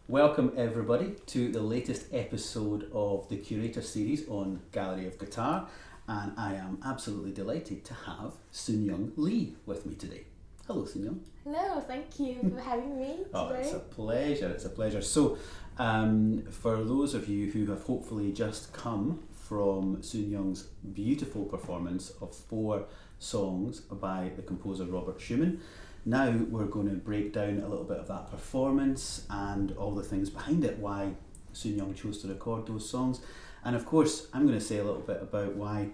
Welcome everybody to the latest episode of the Curator series on Gallery of Guitar, and I am absolutely delighted to have Seungyeon Lee with me today. Hello Seungyeon. Hello, thank you for having me today. Oh, it's a pleasure. So, for those of you who have hopefully just come from Seungyeon's beautiful performance of 4 songs by the composer Robert Schumann, now we're going to break down a little bit of that performance and all the things behind it, why Seungyeon chose to record those songs. And of course, I'm going to say a little bit about why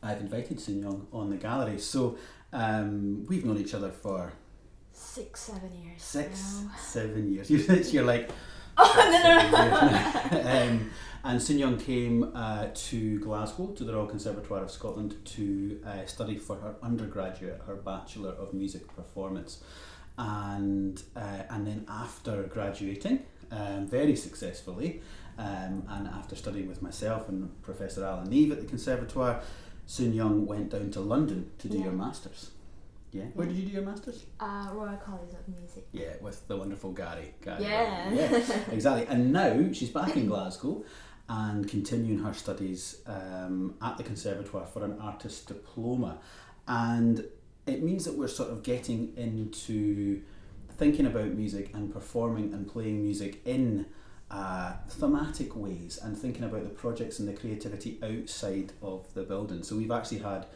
I've invited Seungyeon on the gallery. So we've known each other for 6-7 years. 7 years. You're like, oh, no. and Seungyeon came to Glasgow, to the Royal Conservatoire of Scotland, to study for her undergraduate, her Bachelor of Music Performance. And then after graduating, very successfully, and after studying with myself and Professor Alan Neve at the Conservatoire, Seungyeon went down to London to do your Masters. Yeah. Where did you do your Masters? Royal College of Music. Yeah, with the wonderful Gary. Yeah. Yeah, exactly. And now she's back in Glasgow and continuing her studies at the Conservatoire for an artist diploma. And it means that we're sort of getting into thinking about music and performing and playing music in thematic ways and thinking about the projects and the creativity outside of the building. So we've actually had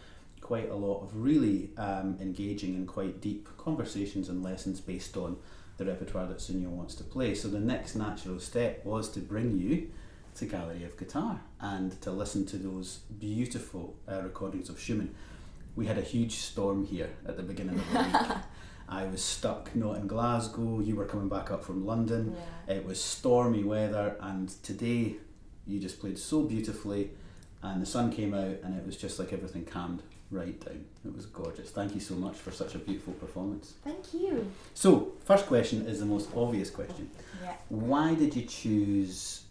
quite a lot of really engaging and quite deep conversations and lessons based on the repertoire that Seungyeon wants to play. So the next natural step was to bring you to Gallery of Guitar and to listen to those beautiful recordings of Schumann. We had a huge storm here at the beginning of the week. I was stuck not in Glasgow, you were coming back up from London. Yeah. It was stormy weather, and today you just played so beautifully and the sun came out and it was just like everything calmed right down. It was gorgeous. Thank you so much for such a beautiful performance. Thank you. So, first question is the most obvious question. Yeah. Why did you choose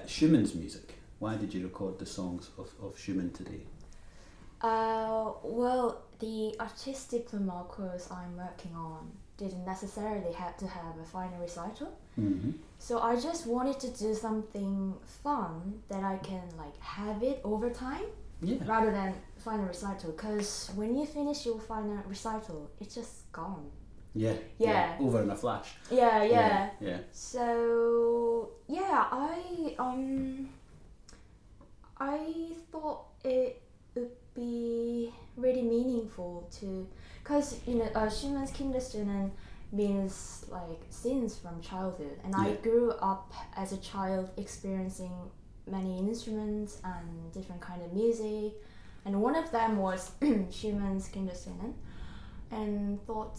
Schumann's music? Why did you record the songs of Schumann today? Well, the artistic diploma course I'm working on didn't necessarily have to have a final recital. Mm-hmm. So I just wanted to do something fun that I can like have it over time. Yeah. Rather than final recital, because when you finish your final recital, it's just gone. Yeah. Yeah. Over in a flash. Yeah. Yeah. So yeah, I thought it would be really meaningful to, because Schumann's Kinderszenen means like scenes from childhood, and I grew up as a child experiencing many instruments and different kind of music, and one of them was Schumann's Kinderszenen, and thought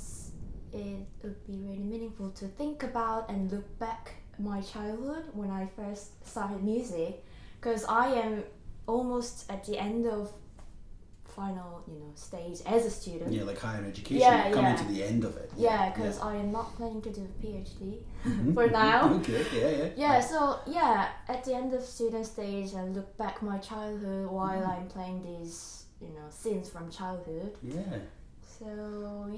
it would be really meaningful to think about and look back my childhood when I first started music, because I am almost at the end of final stage as a student. Yeah, like higher education, coming to the end of it. Yeah, because I am not planning to do a PhD for now. Okay, Yeah, so at the end of student stage, I look back my childhood while I'm playing these, scenes from childhood. Yeah. So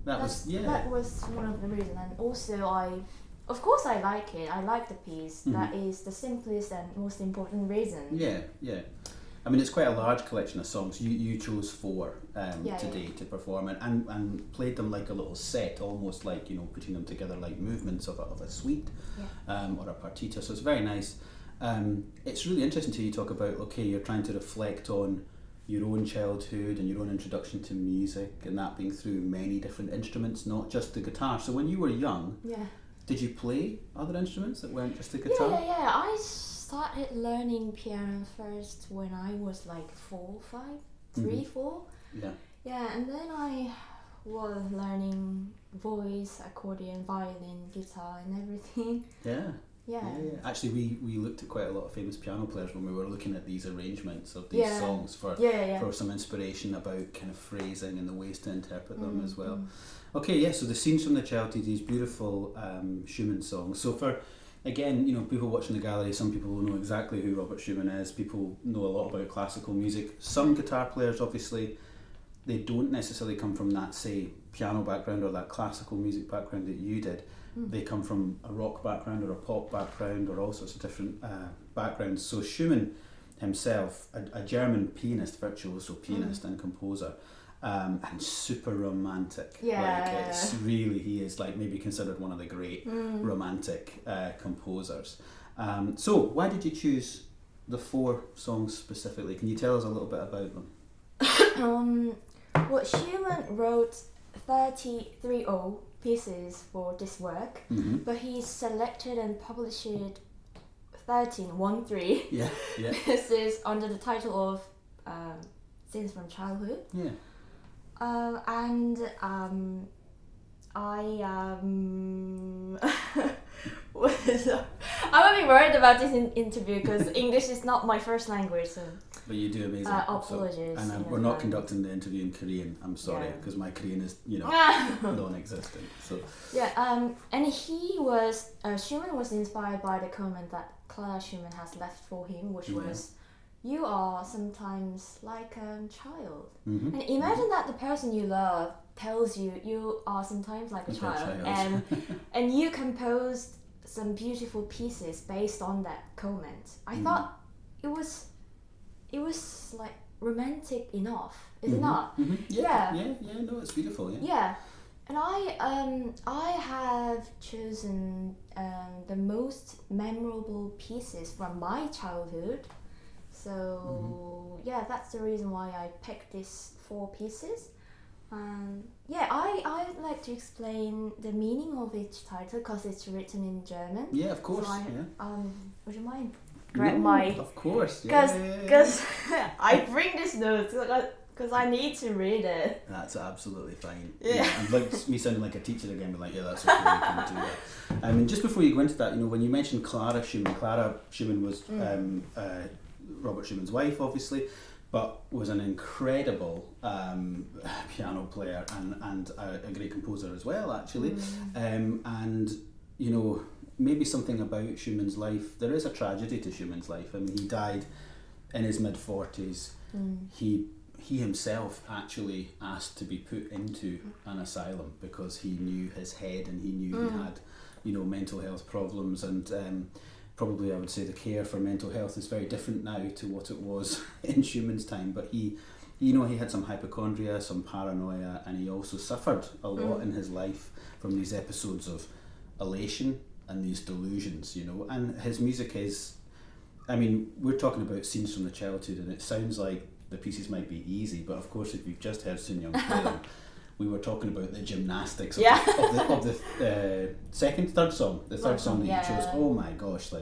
that was one of the reasons, and also of course I like it. I like the piece. Mm-hmm. That is the simplest and most important reason. Yeah. I mean, it's quite a large collection of songs. You chose 4 today to perform and played them like a little set, almost like, putting them together like movements of a suite or a partita. So it's very nice. It's really interesting to you talk about, okay, you're trying to reflect on your own childhood and your own introduction to music, and that being through many different instruments, not just the guitar. So when you were young, did you play other instruments that weren't just the guitar? Yeah. I started learning piano first when I was like 4, 4. Yeah, and then I was learning voice, accordion, violin, guitar, and everything. Yeah. Actually, we looked at quite a lot of famous piano players when we were looking at these arrangements of these songs for some inspiration about kind of phrasing and the ways to interpret them as well. Okay, so the scenes from the childhood, these beautiful Schumann songs. So for, again, people watching the gallery, some people will know exactly who Robert Schumann is. People know a lot about classical music. Some guitar players, obviously, they don't necessarily come from that, say, piano background or that classical music background that you did, they come from a rock background or a pop background or all sorts of different backgrounds. So Schumann himself, a German pianist, virtuoso pianist and composer, and super romantic. Yeah. Like it's really, he is like maybe considered one of the great romantic composers. So why did you choose the 4 songs specifically? Can you tell us a little bit about them? Well, Schumann wrote 33 pieces for this work, but he selected and published 13 Yeah. pieces under the title of Scenes from Childhood. Yeah. And I I'm a bit worried about this interview because English is not my first language, so. But you do amazing. Apologies. So, and we're not conducting the interview in Korean. I'm sorry, because my Korean is, non-existent. So. Yeah. And he was Schumann was inspired by the comment that Clara Schumann has left for him, which was, "You are sometimes like a child." Mm-hmm. And imagine that the person you love tells you you are sometimes like a child. And you composed some beautiful pieces based on that comment. I thought it was like romantic enough, is it not? Mm-hmm. Yeah, no, it's beautiful. Yeah. And I have chosen the most memorable pieces from my childhood. So that's the reason why I picked these 4 pieces. I'd like to explain the meaning of each title because it's written in German. Yeah, of course. So would you mind? Of course. Because I bring this notes because I need to read it. That's absolutely fine. Yeah. And like me sounding like a teacher again, but like, that's okay, we can do that. And just before you go into that, when you mentioned Clara Schumann was Robert Schumann's wife, obviously, but was an incredible piano player and a great composer as well, actually. And maybe something about Schumann's life. There is a tragedy to Schumann's life. I mean, he died in his mid-40s. He himself actually asked to be put into an asylum because he knew his head and he knew he had, mental health problems, and probably I would say the care for mental health is very different now to what it was in Schumann's time. But he had some hypochondria, some paranoia, and he also suffered a lot in his life from these episodes of elation and these delusions, and his music is, I mean, we're talking about scenes from the childhood and it sounds like the pieces might be easy, but of course if you've just heard Seungyeon play them, we were talking about the gymnastics of the third song that you chose. Oh my gosh,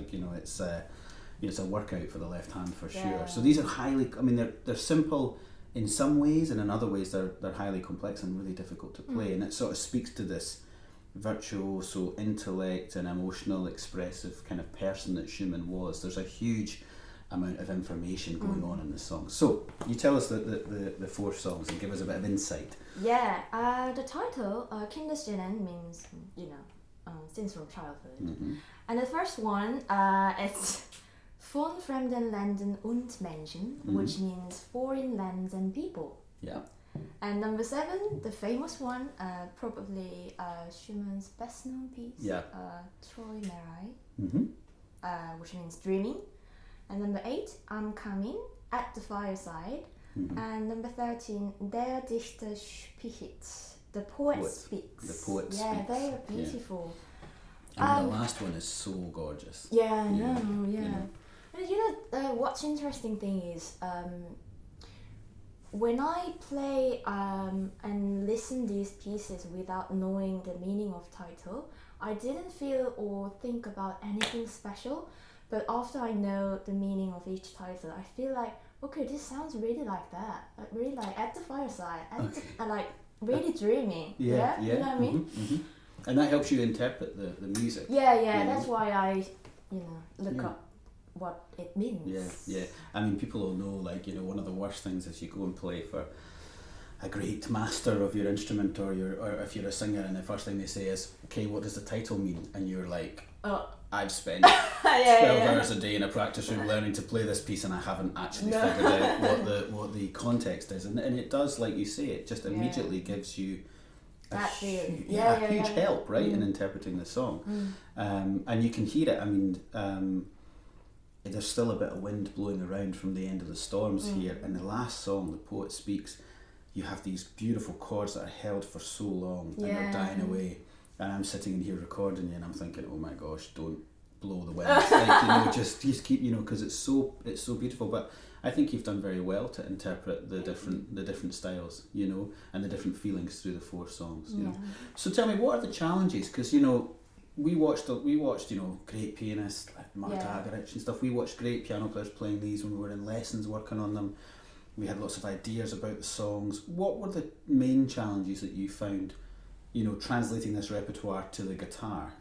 it's a workout for the left hand for sure. So these are highly, I mean, they're simple in some ways, and in other ways they're highly complex and really difficult to play, and it sort of speaks to this virtuoso intellect and emotional expressive kind of person that Schumann was. There's a huge amount of information going on in this song. So you tell us the 4 songs and give us a bit of insight. The title Kinderszenen means scenes from childhood, and the first one it's von fremden Ländern und Menschen, which means foreign lands and people. And number 7, the famous one, probably Schumann's best known piece, Träumerei, which means dreaming. And number 8, Kamin, at the fireside. And number 13, Der Dichter spricht, the poet speaks. The poet speaks. Yeah, they are beautiful. And the last one is so gorgeous. Yeah, I know, yeah. And what's interesting thing is, when I play and listen these pieces without knowing the meaning of title, I didn't feel or think about anything special. But after I know the meaning of each title, I feel like, okay, this sounds really like that. Like really like at the fireside, and like really dreamy. Yeah, you know what I mean? And that helps you interpret the music. Yeah. That's why I, look up what it means. Yeah. I mean, people will know, one of the worst things is you go and play for a great master of your instrument or if you're a singer and the first thing they say is, okay, what does the title mean? And you're like, I've spent 12 hours a day in a practice room learning to play this piece and I haven't actually figured out what the context is. And it does, like you say, it just immediately gives you that feeling. A huge help, right, in interpreting the song. And you can hear it. I mean, there's still a bit of wind blowing around from the end of the storms here. And the last song, The Poet Speaks, you have these beautiful chords that are held for so long and they're dying away. And I'm sitting in here recording you, and I'm thinking, oh my gosh, don't blow the wind. Like, just keep, because it's so beautiful. But I think you've done very well to interpret the different styles, and the different feelings through the 4 songs. You know. So tell me, what are the challenges? Because we watched great pianists like Marcin Dylla and stuff. We watched great piano players playing these when we were in lessons working on them. We had lots of ideas about the songs. What were the main challenges that you found, translating this repertoire to the guitar?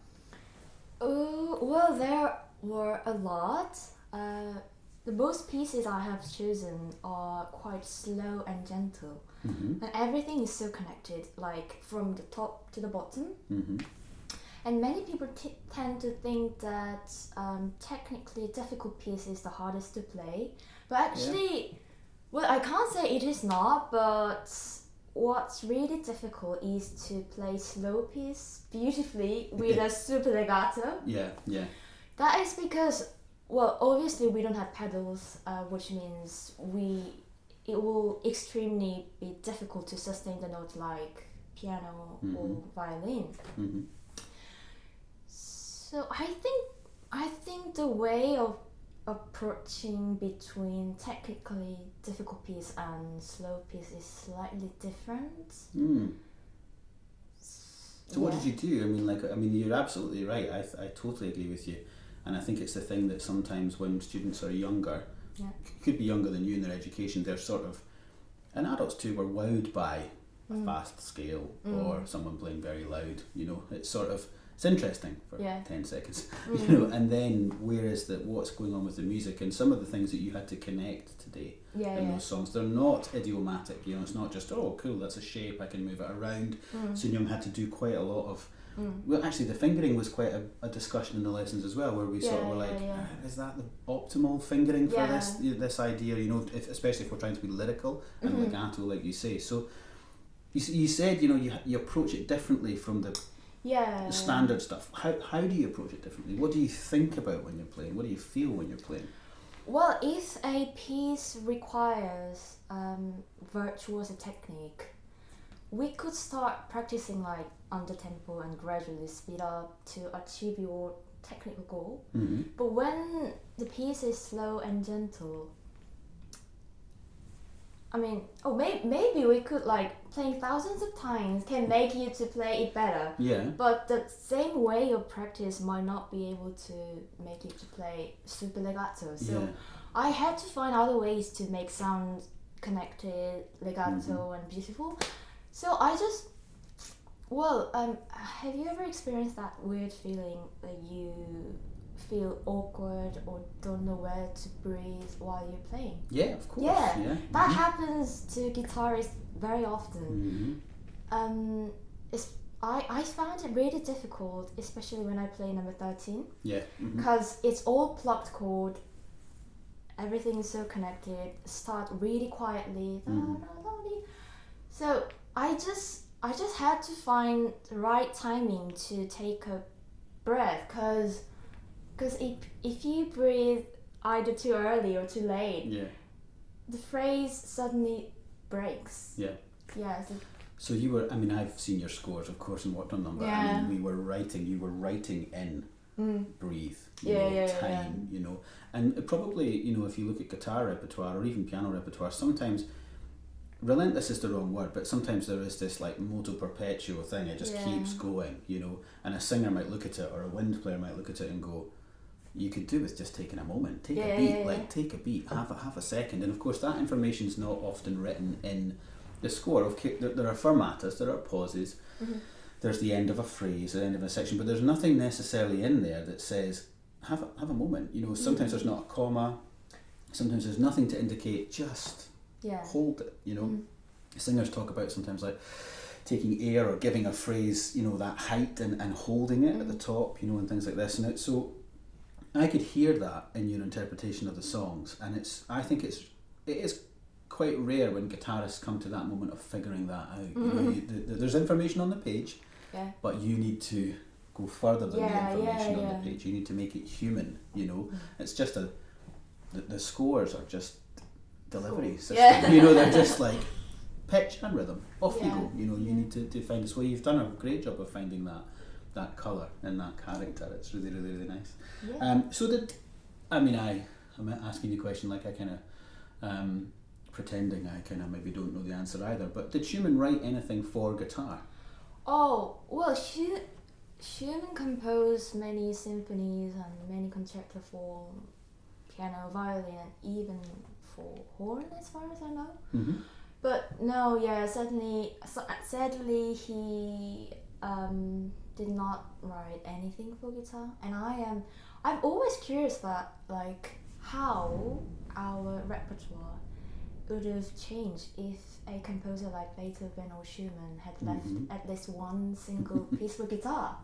Well, there were a lot. The most pieces I have chosen are quite slow and gentle. And everything is so connected, like from the top to the bottom. And many people tend to think that technically difficult piece is the hardest to play. But actually, well, I can't say it is not, but what's really difficult is to play slow piece beautifully with a super legato. That is because, well, obviously we don't have pedals, which means it will extremely be difficult to sustain the note like piano or violin. So I think the way of approaching between technically difficult piece and slow piece is slightly different. So what did you do? I mean, you're absolutely right. I totally agree with you, and I think it's the thing that sometimes when students are younger, could be younger than you in their education, they're sort of, and adults too, were wowed by a fast scale or someone playing very loud. It's interesting for 10 seconds, and then what's going on with the music and some of the things that you had to connect today in those songs. They're not idiomatic, it's not just, oh cool, that's a shape, I can move it around. Seungyeon had to do quite a lot of, well actually the fingering was quite a discussion in the lessons as well, where we sort of were like, is that the optimal fingering for this idea, especially if we're trying to be lyrical and legato like you say. So you said, you approach it differently from the standard stuff. How do you approach it differently? What do you think about when you're playing? What do you feel when you're playing? Well, if a piece requires virtuoso technique, we could start practicing like under tempo and gradually speed up to achieve your technical goal. But when the piece is slow and gentle, I mean, maybe we could like playing thousands of times can make you to play it better. But the same way of practice might not be able to make you to play super legato. So I had to find other ways to make sound connected, legato and beautiful. So I just, have you ever experienced that weird feeling that you feel awkward or don't know where to breathe while you're playing? Yeah, of course. That happens to guitarists very often. I found it really difficult, especially when I play number 13. Because it's all plucked chord, everything is so connected, start really quietly. So I just had to find the right timing to take a breath, because if you breathe either too early or too late, the phrase suddenly breaks. So you were, I've seen your scores, of course, and worked on them, but you were writing in breathe, time, and probably, if you look at guitar repertoire or even piano repertoire, sometimes relentless is the wrong word, but sometimes there is this like moto perpetuo thing, it just keeps going, and a singer might look at it or a wind player might look at it and go, you could do with just taking a moment, take a beat, have a second. And of course that information is not often written in the score. Okay, there are fermatas, there are pauses, there's the end of a phrase, the end of a section, but there's nothing necessarily in there that says have a moment. Sometimes there's not a comma, sometimes there's nothing to indicate, just hold it. Singers talk about sometimes like taking air or giving a phrase that height and holding it at the top, and things like this. And so I could hear that in your interpretation of the songs, and I think it is quite rare when guitarists come to that moment of figuring that out. You know, there's information on the page, but you need to go further than the information on the page. You need to make it human. You know, it's just the scores are just delivery system. You know, they're just like pitch and rhythm. Off you go. You know, you need to find this way. You've done a great job of finding that colour and that character. It's really, really, really nice. I'm asking you a question like I kind of pretending I kind of maybe don't know the answer either, but did Schumann write anything for guitar? Oh, well, Schumann composed many symphonies and many concerta for piano, violin, and even for horn, as far as I know. Mm-hmm. But no, sadly he did not write anything for guitar, and I'm always curious about like how our repertoire would have changed if a composer like Beethoven or Schumann had left at least one single piece for guitar.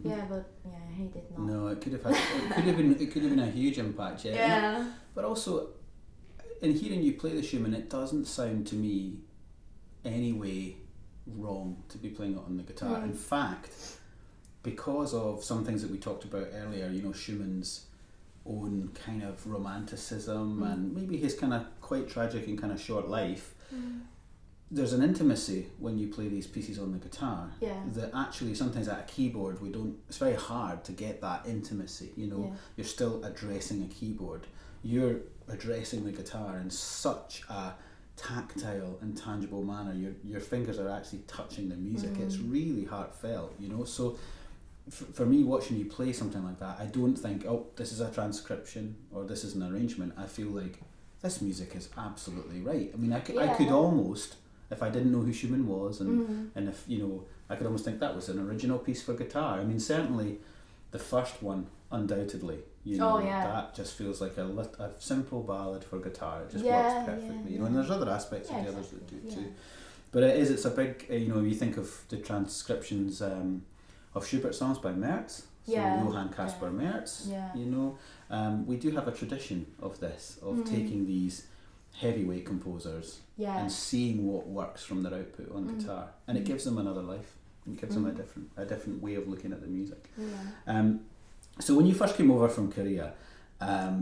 Yeah, but he did not. No, it could have been a huge impact. Yeah. But also, in hearing you play the Schumann, it doesn't sound to me any way wrong to be playing it on the guitar. In fact, because of some things that we talked about earlier, you know, Schumann's own kind of romanticism and maybe his kind of quite tragic and kind of short life, there's an intimacy when you play these pieces on the guitar that actually sometimes at a keyboard it's very hard to get that intimacy, you know. You're still addressing a keyboard, you're addressing the guitar in such a tactile and tangible manner. Your fingers are actually touching the music. It's really heartfelt, you know. So for me, watching you play something like that, I don't think, oh, this is a transcription or this is an arrangement. I feel like this music is absolutely right. I mean, I could almost, if I didn't know who Schumann was, and if, you know, I could almost think that was an original piece for guitar. I mean, certainly the first one, undoubtedly, you know, that just feels like a simple ballad for guitar. It just works perfectly, you know, and there's other aspects of the others that do too. But it's a big, you know, you think of the transcriptions of Schubert songs by Merz, so Johann Caspar Merz, you know. We do have a tradition of this, of taking these heavyweight composers and seeing what works from their output on guitar, and it gives them another life. It gives them a different way of looking at the music. So when you first came over from Korea,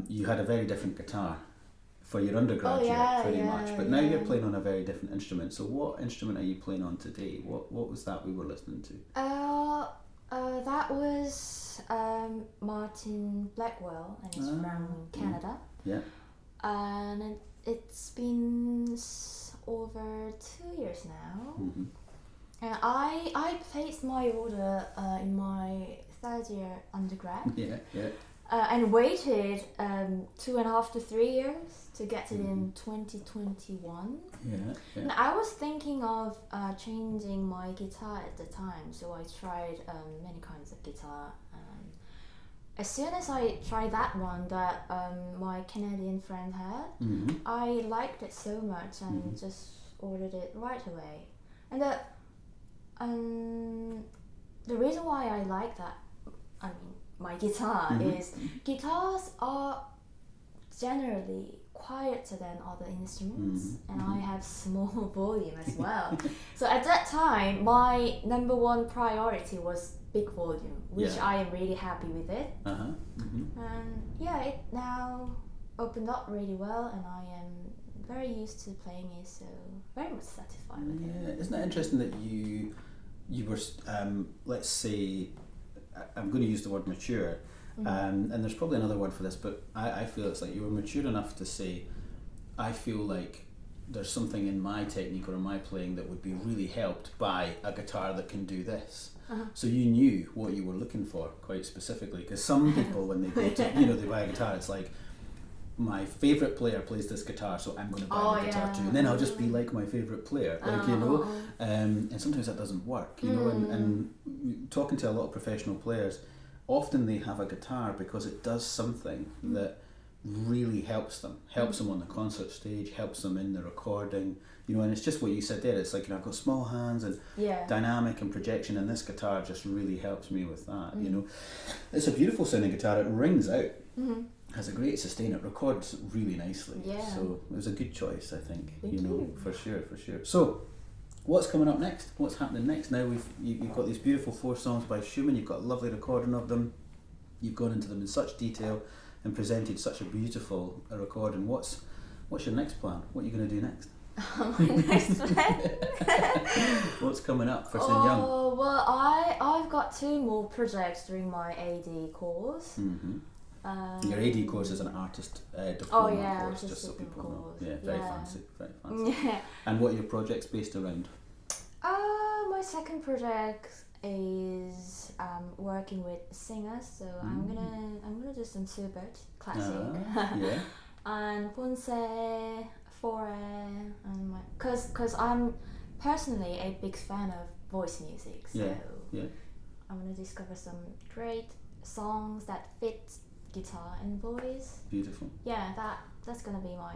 you had a very different guitar for your undergraduate, pretty much. But now you're playing on a very different instrument. So what instrument are you playing on today? What was that we were listening to? That was Martin Blackwell, and he's from Canada. Yeah. And it's been over 2 years now. And I placed my order in my third year undergrad. And waited 2.5 to 3 years to get it in 2021. And I was thinking of changing my guitar at the time, so I tried many kinds of guitar. As soon as I tried that one that my Canadian friend had, I liked it so much and just ordered it right away. And the reason why I like that, I mean, my guitar is guitars are generally quieter than other instruments, and I have small volume as well. So at that time, my number one priority was big volume, which I am really happy with it. And it now opened up really well, and I am very used to playing it, so very much satisfied with it. Isn't it interesting that you were, let's say, I'm going to use the word mature, and there's probably another word for this, but I feel it's like you were mature enough to say, I feel like there's something in my technique or in my playing that would be really helped by a guitar that can do this. So you knew what you were looking for quite specifically, because some people when they go to, you know, they buy a guitar, it's like, my favourite player plays this guitar, so I'm going to buy the guitar too, and then I'll just be like my favourite player, like, you know, and sometimes that doesn't work, you know, and talking to a lot of professional players, often they have a guitar because it does something that really helps them on the concert stage, helps them in the recording, you know, and it's just what you said there, it's like, you know, I've got small hands and dynamic and projection, and this guitar just really helps me with that, you know. It's a beautiful sounding guitar, it rings out. has a great sustain. It records really nicely. Yeah. So it was a good choice, I think. Thank you know, you. for sure. So, what's coming up next? What's happening next? Now you've got these beautiful 4 songs by Schumann. You've got a lovely recording of them. You've gone into them in such detail and presented such a beautiful recording. What's your next plan? What are you going to do next? My next plan. What's coming up for Seungyeon? Oh well, I've got 2 more projects during my AD course. Mm-hmm. Your AD course is an artist diploma course, artist just so people know. course. Yeah, very Yeah. fancy, very fancy. Yeah. And what are your projects based around? My second project is working with singers, so I'm gonna do some Schubert classic. Yeah. And Ponce, Fauré, and cause I'm personally a big fan of voice music, so Yeah. I'm gonna discover some great songs that fit guitar and voice. Beautiful. Yeah, that's gonna be my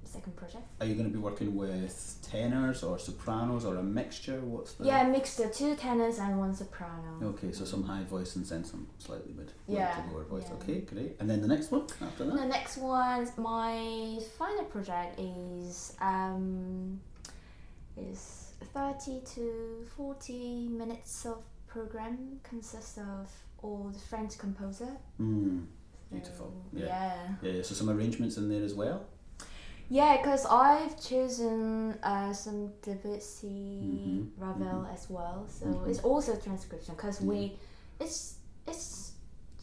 second project. Are you going to be working with tenors or sopranos or a mixture? What's the... Yeah, mixed 2 tenors and 1 soprano. Okay, so some high voice and then some slightly mid Yeah, to lower voice. yeah. Okay, great. And then the next one after that? The next one, my final project is 30 to 40 minutes of program, consists of all the French composer. Beautiful. So, Yeah, so some arrangements in there as well? Yeah, because I've chosen some Debussy, Ravel as well. So it's also transcription because it's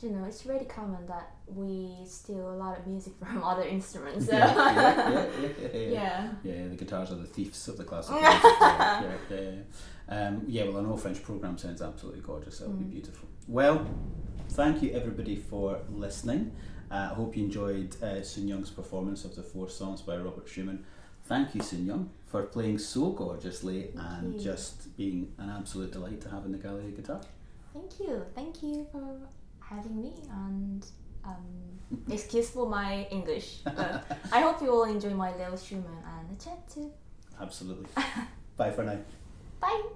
it's really common that we steal a lot of music from other instruments. So. Yeah. Yeah, the guitars are the thieves of the classical music. Well, I know French program sounds absolutely gorgeous. That would be beautiful. Well, thank you everybody for listening. I hope you enjoyed Seungyeon's performance of the 4 songs by Robert Schumann. Thank you, Seungyeon, for playing so gorgeously and just being an absolute delight to have in the gallery guitar. Thank you for having me, and excuse for my English, but I hope you all enjoy my little Schumann and the chat too. Absolutely. Bye for now. Bye.